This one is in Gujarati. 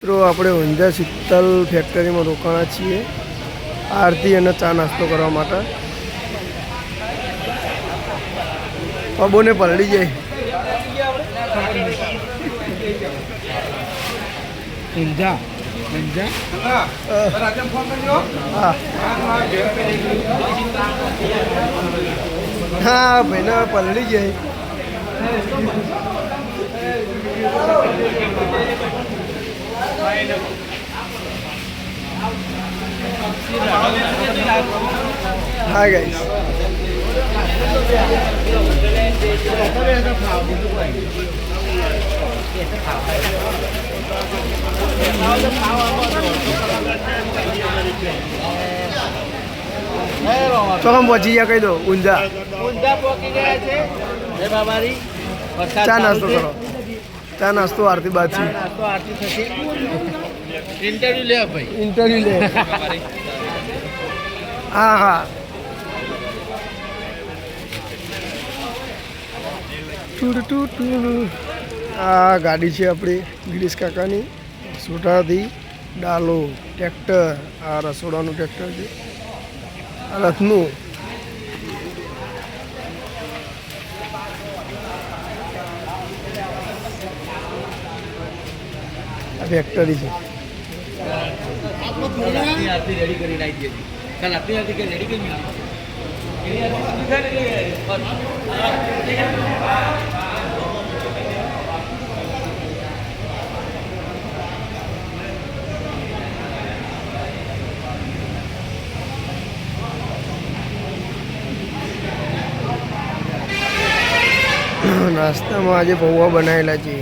મિત્રો આપણે ઊંઝા શીતલ ફેક્ટરીમાં રોકાણા છીએ આરતી અને ચા નાસ્તો કરવા માટે. પબોને પલળી જાય. ઊંઝા હા ભાઈને પલળી જાય. હા ગાઈસ, ચોકમ પહોંચી ગયા કહી દો. ઊંઝા પહોંચી ગયા છે. ચા નાસ્તો કરો. ચા નાસ્તો આરતી બાદ છે. આરતી થશે. ઇન્ટરવ્યુ લે ભાઈ, ઇન્ટરવ્યુ લે. હા હા, આ ગાડી છે આપણી ગિરીશ કાકાની. સોટાથી ડાલો ટ્રેક્ટર, આ રસોડાનું ટ્રેક્ટર છે, આ રથનું. આ ફેક્ટરી છે. રેડી કરી નાખી હતી. કાલ આપણી આરતી કે રેડી કરી નાસ્તામાં આજે પૌવા બનાવેલા છે.